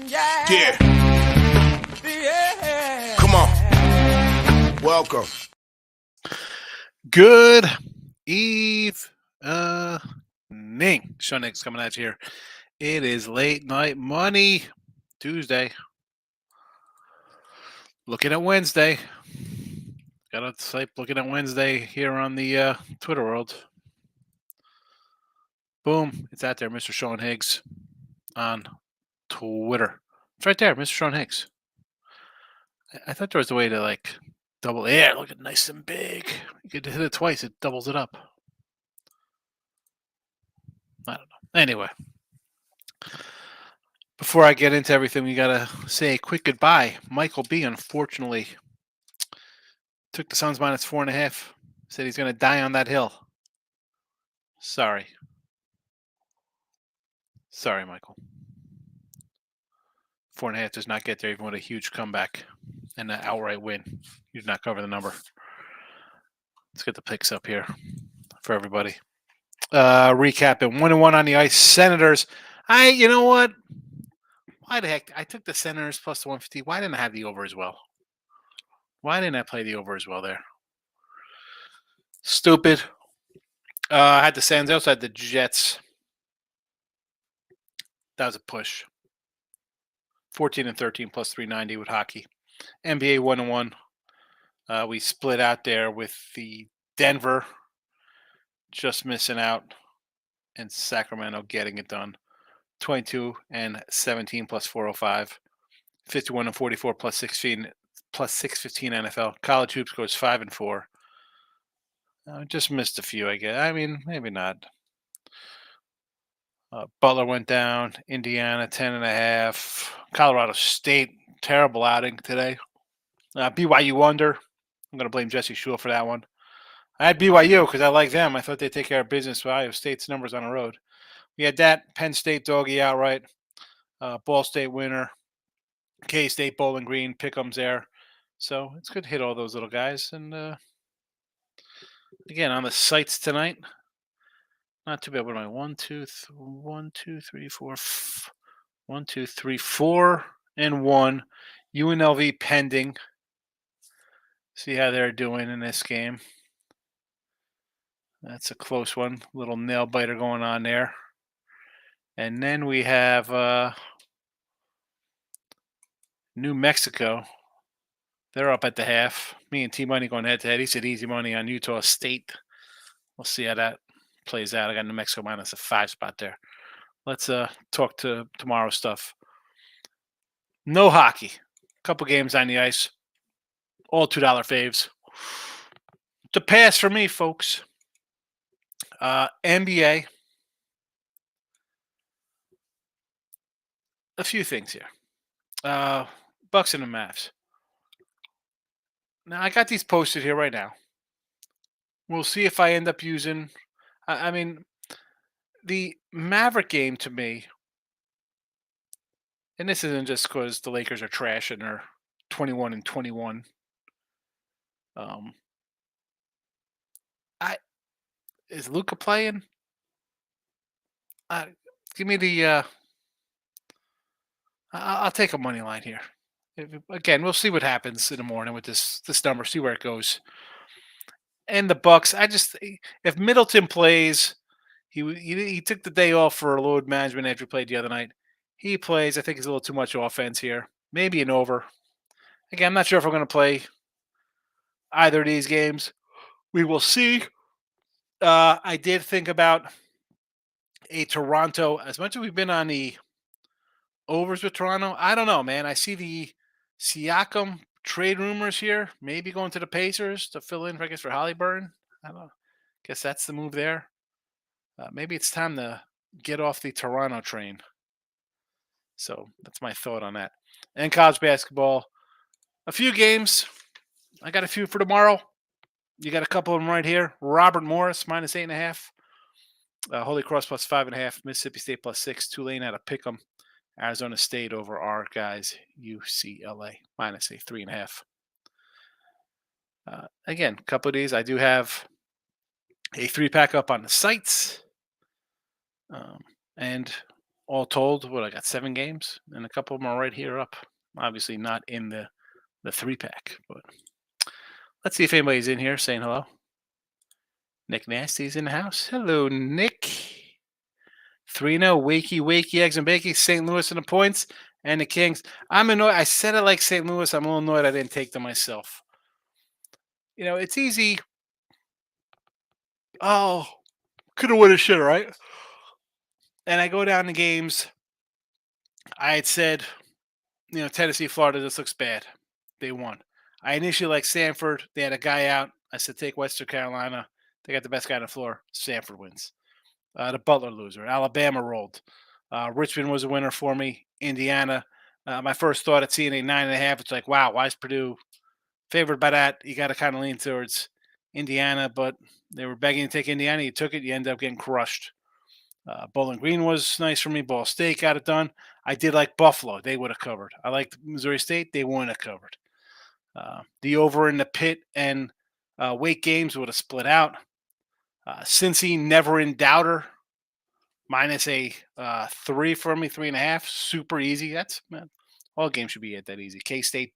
Yeah. Come on. Welcome. Good evening. Sean Higgs coming at you here. It is late night money Tuesday. Looking at Wednesday. Got to type looking at Wednesday here on the Twitter world. Boom. It's out there, Mr. Sean Higgs on Twitter. It's right there, Mr. Sean Higgs. I thought there was a way to double. Yeah, look at nice and big. You could hit it twice, it doubles it up. I don't know. Anyway. Before I get into everything, we got to say a quick goodbye. Michael B, unfortunately, took the Suns minus 4.5. Said he's going to die on that hill. Sorry. Sorry, Michael. 4.5 does not get there even with a huge comeback and an outright win. You do not cover the number. Let's get the picks up here for everybody. Recapping 1-1 on the ice. Senators. You know what? Why the heck? I took the Senators plus the 150. Why didn't I have the over as well? Why didn't I play the over as well there? Stupid. I had the Sens. I also had the Jets. That was a push. 14-13 plus 390 with hockey. NBA 1-1. We split out there with the Denver just missing out and Sacramento getting it done. 22-17 plus 405. 51-44 plus 16 plus 615 NFL. College hoops goes 5-4. Just missed a few, I guess. I mean, maybe not. Butler went down. Indiana 10.5. Colorado State, terrible outing today. BYU under. I'm going to blame Jesse Shule for that one. I had BYU because I like them. I thought they'd take care of business with Iowa State's numbers on the road. We had that. Penn State doggy outright. Ball State winner. K-State Bowling Green. Pick'ems there. So it's good to hit all those little guys. And again, on the sites tonight. Not too bad. What am I? 1, 2, 3, 4. 1, 2, 3, 4, and 1. UNLV pending. See how they're doing in this game. That's a close one. Little nail biter going on there. And then we have New Mexico. They're up at the half. Me and T-Money going head-to-head. He said easy money on Utah State. We'll see how that plays out. I got New Mexico minus a 5 spot there. Let's talk to tomorrow's stuff. No hockey. Couple games on the ice. All $2 faves. To pass for me, folks. NBA. A few things here. Bucks and the Mavs. Now, I got these posted here right now. We'll see if I end up using... I mean, the Maverick game to me, and this isn't just because the Lakers are trash and they're 21-21. Is Luka playing? Give me the... I'll take a money line here. Again, we'll see what happens in the morning with this number. See where it goes. And the Bucks. If Middleton plays, he took the day off for load management after he played the other night. He plays. I think it's a little too much offense here. Maybe an over. Again, I'm not sure if I'm going to play either of these games. We will see. I did think about a Toronto. As much as we've been on the overs with Toronto, I don't know, man. I see the Siakam trade rumors here. Maybe going to the Pacers to fill in, I guess, for Halliburton. I don't know. Guess that's the move there. Maybe it's time to get off the Toronto train. So that's my thought on that. And college basketball. A few games. I got a few for tomorrow. You got a couple of them right here. Robert Morris, minus 8.5. Holy Cross plus 5.5. Mississippi State plus 6. Tulane out of Pick'em. Arizona State over our guys, UCLA, minus a 3.5. Again, a couple of these. I do have a 3-pack up on the sites. And all told, what I got 7 games, and a couple of them are right here up. Obviously, not in the 3 pack, but let's see if anybody's in here saying hello. Nick Nasty's in the house. Hello, Nick. 3-0, wakey, wakey, eggs and bakey, St. Louis in the points, and the Kings. I'm annoyed. I said it like St. Louis. I'm a little annoyed I didn't take them myself. It's easy. Oh, could have, would have, should have, right? And I go down the games. I had said, Tennessee, Florida, this looks bad. They won. I initially liked Stanford. They had a guy out. I said, take Western Carolina. They got the best guy on the floor. Stanford wins. The Butler loser. Alabama rolled. Richmond was a winner for me. Indiana. My first thought at seeing a 9.5, it's like, wow, why is Purdue favored by that? You got to kind of lean towards Indiana, but they were begging to take Indiana. You took it. You ended up getting crushed. Bowling Green was nice for me. Ball State got it done. I did like Buffalo. They would have covered. I liked Missouri State. They wouldn't have covered. The over in the Pitt and Wake games would have split out. Cincy, never in doubter. Minus a 3 for me, 3.5. Super easy. That's, man, all games should be at that easy. K-State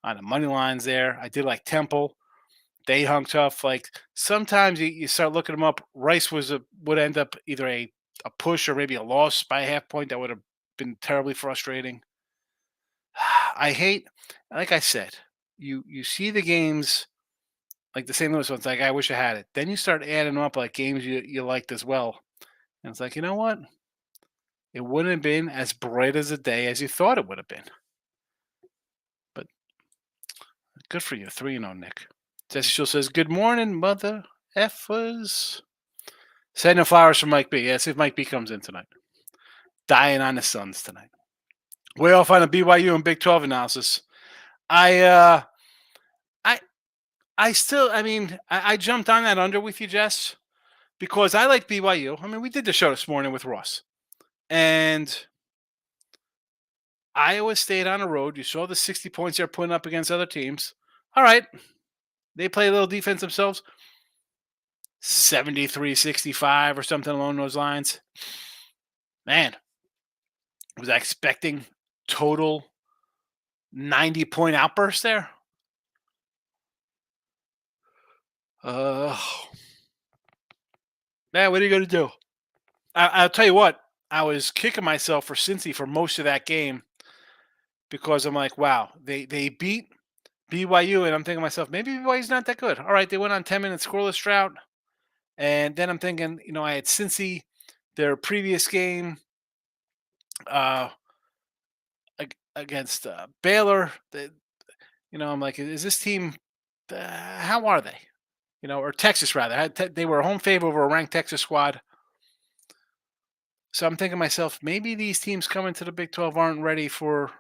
on the money lines there. I did like Temple. They hung tough. Like sometimes you start looking them up. Rice would end up either a push or maybe a loss by a half point. That would have been terribly frustrating. I hate, like I said, you see the games like the St. Louis ones. Like I wish I had it. Then you start adding up like games you liked as well, and it's like, you know what? It wouldn't have been as bright as a day as you thought it would have been. But good for you, 3-0, Nick. Jesse Shield says, good morning, mother effers. Sending flowers from Mike B. Yeah, see if Mike B comes in tonight. Dying on the Suns tonight. Way off on a BYU and Big 12 analysis. I still, I jumped on that under with you, Jess, because I like BYU. I mean, we did the show this morning with Ross. And Iowa State on the road. You saw the 60 points they're putting up against other teams. All right. They play a little defense themselves. 73-65 or something along those lines. Man, was I expecting total 90-point outburst there? Man, what are you going to do? I'll tell you what. I was kicking myself for Cincy for most of that game because I'm like, wow, they beat BYU, and I'm thinking to myself, maybe BYU's not that good. All right, they went on 10-minute scoreless drought. And then I'm thinking, I had Cincy, their previous game against Baylor. I'm like, is this team, how are they? Or Texas, rather. They were a home favorite over a ranked Texas squad. So I'm thinking to myself, maybe these teams coming to the Big 12 aren't ready for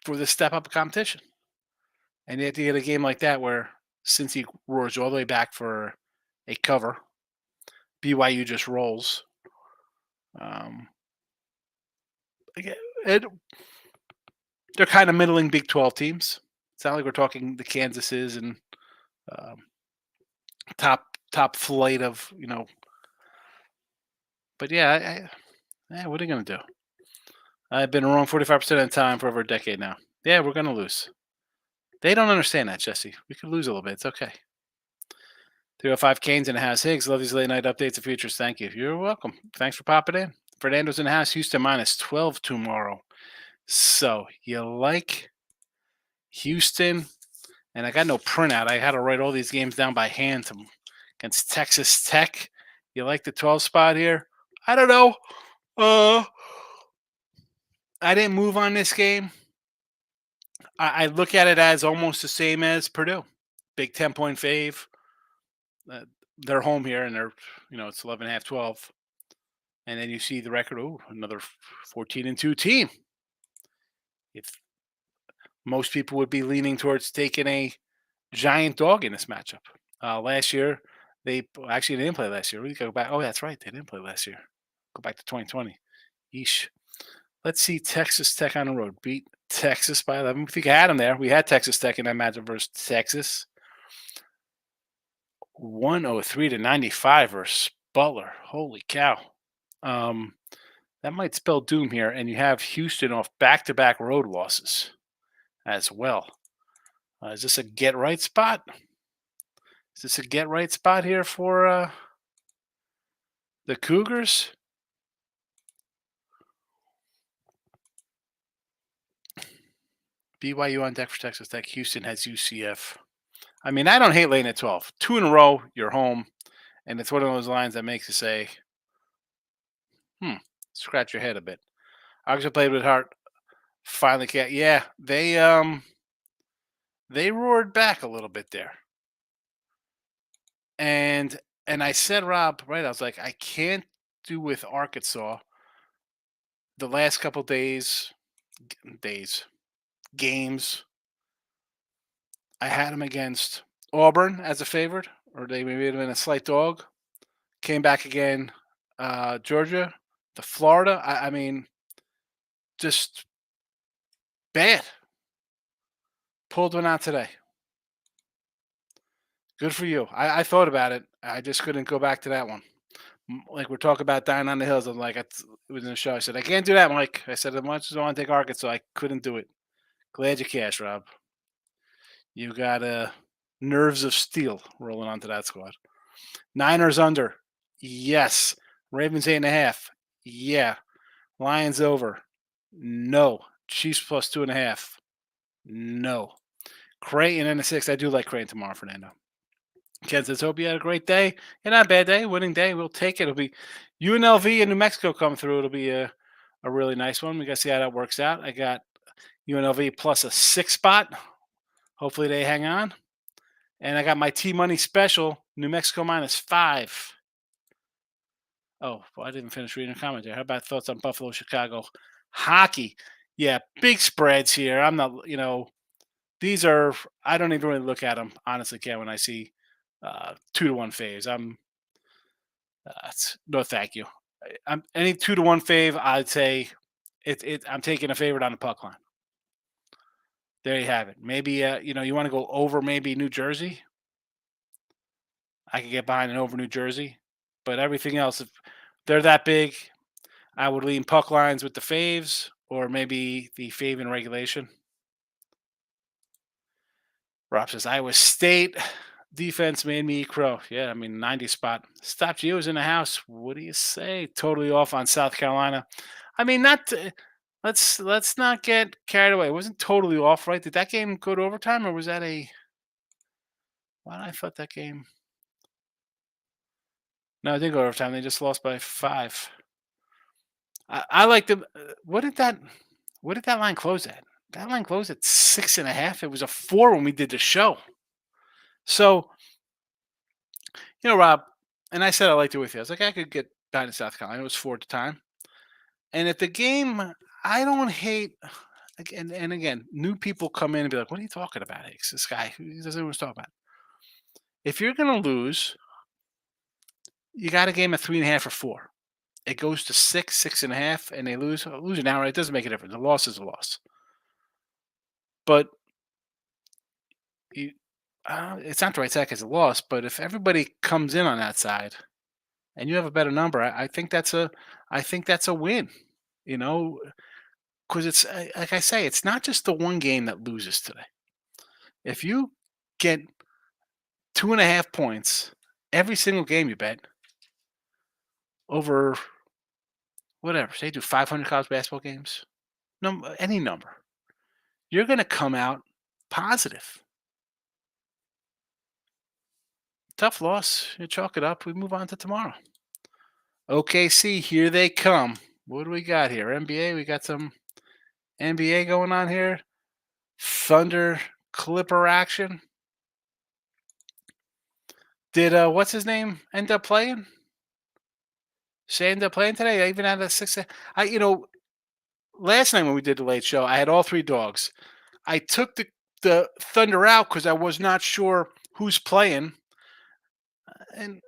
the step up competition. And yet you get a game like that where Cincy roars all the way back for a cover. BYU just rolls. They're kind of middling Big 12 teams. It's not like we're talking the Kansases and top flight of, But yeah, what are you going to do? I've been wrong 45% of the time for over a decade now. Yeah, we're going to lose. They don't understand that, Jesse. We could lose a little bit. It's okay. 305 Canes in the house. Higgs, love these late night updates and features. Thank you. You're welcome. Thanks for popping in. Fernando's in the house. Houston minus 12 tomorrow. So you like Houston? And I got no printout. I had to write all these games down by hand against Texas Tech. You like the 12 spot here? I don't know. I didn't move on this game. I look at it as almost the same as Purdue. Big 10-point fave. They're home here, and they're, it's 11.5, 12. And then you see the record, another 14-2 team. If most people would be leaning towards taking a giant dog in this matchup. Last year, they didn't play last year. We go back. Oh, that's right. They didn't play last year. Go back to 2020. Yeesh. Let's see Texas Tech on the road. Beat Texas by 11. I think I had them there. We had Texas Tech in that matchup versus Texas. 103-95 versus Butler. Holy cow. Um, that might spell doom here, and you have Houston off back-to-back road losses as well. Is this a get right spot? Is this a get right spot here for the Cougars? BYU on deck for Texas Tech. Houston has UCF. I mean, I don't hate laying at 12. Two in a row, you're home. And it's one of those lines that makes you say, hmm, scratch your head a bit. Arkansas played with heart. Finally, yeah, they roared back a little bit there. And I said, Rob, right? I was like, I can't do with Arkansas the last couple days, games. I had them against Auburn as a favorite, or they maybe have been a slight dog. Came back again, Georgia, the Florida. I mean, just bad. Pulled one out today. Good for you. I thought about it. I just couldn't go back to that one. Like we're talking about dying on the hills. I'm like, it was in the show. I said, I can't do that, Mike. I said, as much as I want to take Arkansas, I couldn't do it. Glad you cashed, Rob. You got nerves of steel rolling onto that squad. Niners under. Yes. Ravens 8.5. Yeah. Lions over. No. Chiefs plus 2.5. No. Creighton in the 6. I do like Creighton tomorrow, Fernando. Kansas, hope you had a great day. And not a bad day, winning day. We'll take it. It'll be UNLV and New Mexico come through. It'll be a really nice one. We got to see how that works out. I got UNLV plus a 6 spot. Hopefully they hang on. And I got my T Money special, New Mexico -5. Oh, well, I didn't finish reading a comment there. How about thoughts on Buffalo, Chicago hockey? Yeah, big spreads here. I'm not, these are, I don't even really look at them, honestly, Ken, when I see 2-1 faves. No, thank you. I'm any 2-1 fave, I'd say I'm taking a favorite on the puck line. There you have it. Maybe, you want to go over maybe New Jersey. I could get behind an over New Jersey, but everything else, if they're that big, I would lean puck lines with the faves or maybe the fave in regulation. Rob says Iowa State defense made me eat crow. Yeah, I mean 90 spot. Stop Geo's in the house. What do you say? Totally off on South Carolina. I mean, let's not get carried away. It wasn't totally off, right? Did that game go to overtime or was that a? Why I thought that game? No, it didn't go to overtime. They just lost by 5. I like them. What did that? What did that line close at? That line closed at 6.5. It was a 4 when we did the show. So, Rob, and I said I liked it with you. I was like, I could get behind in South Carolina. It was 4 at the time. And at the game, I don't hate. And again, new people come in and be like, "What are you talking about, Higgs? This guy, he doesn't know what he's talking about." If you're going to lose, you got a game at 3.5 or 4. It goes to 6, 6.5, and they lose an hour. It doesn't make a difference. A loss is a loss. But you, it's not the right side as a loss. But if everybody comes in on that side, and you have a better number, I think that's a win. Because it's like I say, it's not just the one game that loses today. If you get 2.5 points every single game you bet over whatever, say do 500 college basketball games, any number, you're going to come out positive. Tough loss. You chalk it up. We move on to tomorrow. OKC, here they come. What do we got here? NBA. We got some NBA going on here. Thunder Clipper action. Did what's his name end up playing? Shea ended up playing today. I even had a 6. Last night when we did the late show, I had all 3 dogs. I took the Thunder out because I was not sure who's playing, and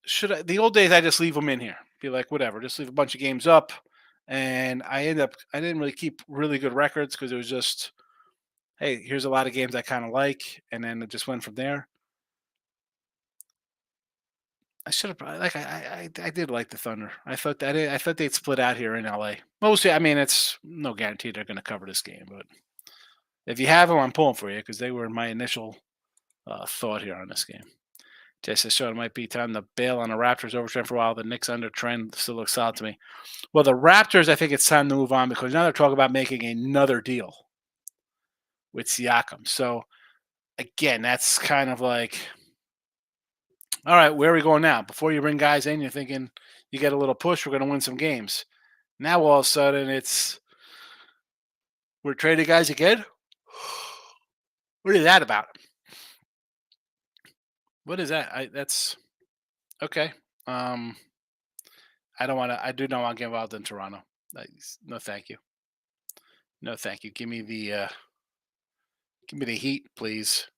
should I? The old days, I just leave them in here. Be like, whatever, just leave a bunch of games up, and I didn't really keep really good records because it was just, hey, here's a lot of games I kind of like, and then it just went from there. I should have I did like the Thunder. I thought they'd split out here in LA. Mostly, I mean, it's no guarantee they're going to cover this game, but if you have them, I'm pulling for you because they were my initial thought here on this game. Just showed it might be time to bail on the Raptors overtrend for a while. The Knicks under trend still looks solid to me. Well, the Raptors, I think it's time to move on because now they're talking about making another deal with Siakam. So again, that's kind of like, all right, where are we going now? Before you bring guys in, you're thinking you get a little push, we're going to win some games. Now all of a sudden, it's we're trading guys again. What is that about? What is that? That's okay. Um, I don't want to. I do not want to get involved in Toronto. No, thank you. No, thank you. Give me the Heat, please.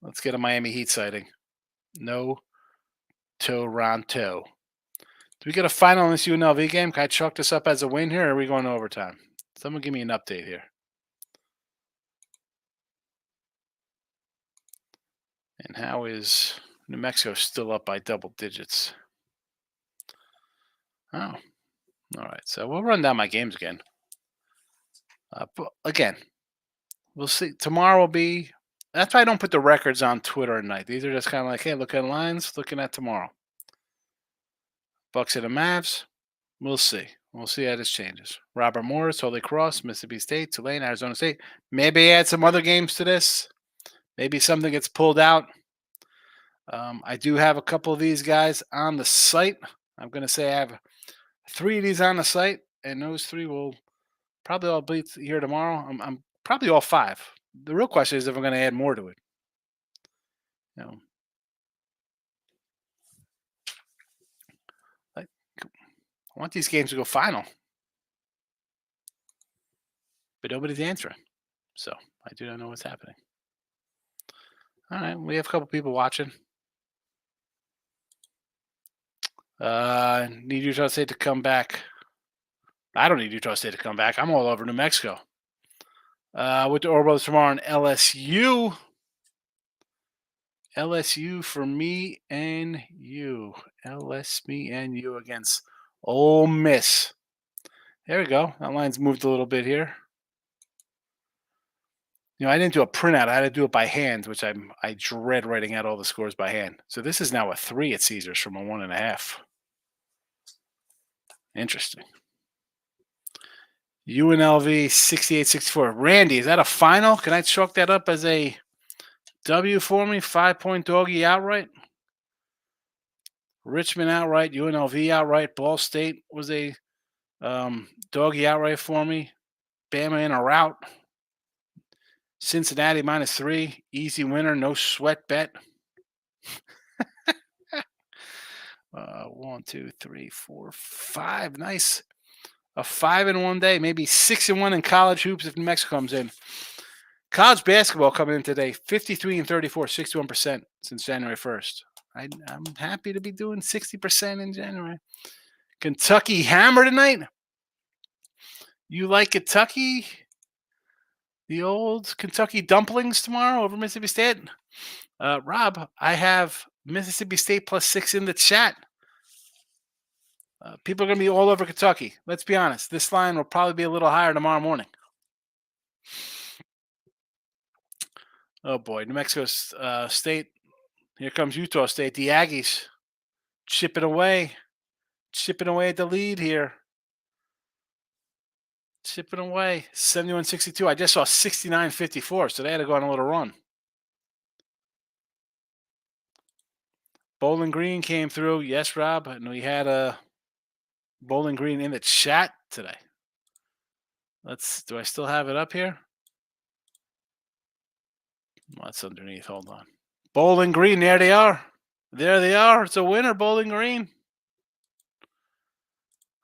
Let's get a Miami Heat sighting. No Toronto. Do we get a final in this UNLV game? Can I chalk this up as a win here, or are we going to overtime? Someone give me an update here. And how is New Mexico still up by double digits? Oh, all right. So we'll run down my games again. But again, we'll see. Tomorrow will be. That's why I don't put the records on Twitter at night. These are just kind of like, hey, look at lines, looking at tomorrow. Bucks and the Mavs. We'll see. We'll see how this changes. Robert Morris, Holy Cross, Mississippi State, Tulane, Arizona State. Maybe add some other games to this. Maybe something gets pulled out. I do have a couple of these guys on the site. I'm going to say I have 3 of these on the site, and those 3 will probably all be here tomorrow. I'm probably all 5. The real question is if I'm going to add more to it. You know, I want these games to go final, but nobody's answering. So I do not know what's happening. All right, we have a couple people watching. Need Utah State to come back. I don't need Utah State to come back. I'm all over New Mexico. With the Orbos tomorrow on LSU. LSU for me and you. Me and you against Ole Miss. There we go. That line's moved a little bit here. I didn't do a printout. I had to do it by hand, which I dread writing out all the scores by hand. So this is now a 3 at Caesars from a 1.5. Interesting. UNLV 68-64. Randy, is that a final? Can I chalk that up as a W for me? 5-point doggy outright. Richmond outright. UNLV outright. Ball State was a doggy outright for me. Bama in a rout. Cincinnati -3. Easy winner. No sweat bet. 1, 2, 3, 4, 5. Nice. A 5 in one day. Maybe 6-1 in college hoops if New Mexico comes in. College basketball coming in today, 53-34, 61% since January 1st. I'm happy to be doing 60% in January. Kentucky hammer tonight. You like Kentucky? The old Kentucky dumplings tomorrow over Mississippi State? Rob, I have Mississippi State +6 in the chat. People are going to be all over Kentucky. Let's be honest. This line will probably be a little higher tomorrow morning. Oh, boy. New Mexico State. Here comes Utah State. The Aggies chipping away at the lead here. Chipping away. 71-62. I just saw 69-54, so they had to go on a little run. Bowling Green came through. Yes, Rob. And we had a Bowling Green in the chat today. Do I still have it up here? What's underneath? Hold on. Bowling Green, there they are. There they are. It's a winner, Bowling Green.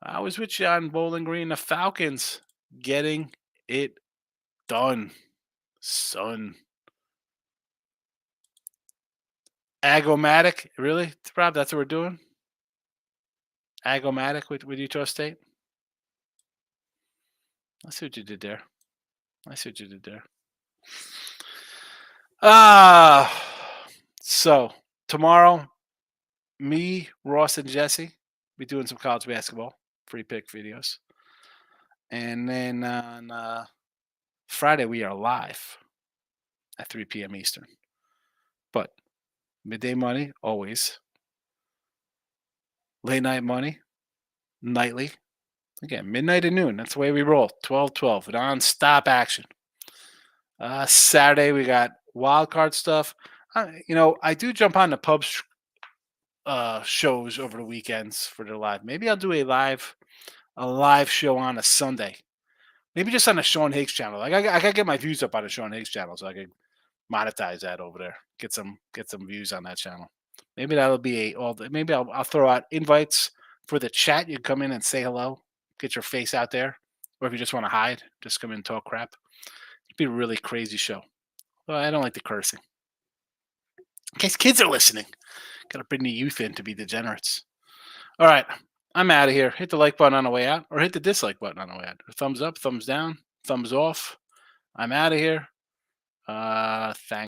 I was with you on Bowling Green. The Falcons getting it done, son. Agomatic, really, Rob? That's what we're doing. Agomatic with Utah State. I see what you did there. So tomorrow, Me, Ross, and Jesse be doing some college basketball free pick videos, and then on Friday we are live at 3 p.m. Eastern. But midday money always, late night money nightly. Again, midnight and noon. That's the way we roll. 12-12, non-stop action. Saturday we got wild card stuff. I do jump on the pubs shows over the weekends for their live. Maybe I'll do a live show on a Sunday. Maybe just on the Sean Higgs channel. Like I gotta get my views up on the Sean Higgs channel so I can monetize that over there. Get some views on that channel. Maybe that'll be maybe I'll throw out invites for the chat. You can come in and say hello, get your face out there, or if you just want to hide, just come in and talk crap. It'd be a really crazy show. Well, I don't like the cursing. In case kids are listening, gotta bring the youth in to be degenerates. All right, I'm out of here. Hit the like button on the way out, or hit the dislike button on the way out. Thumbs up, thumbs down, thumbs off. I'm out of here. Thanks.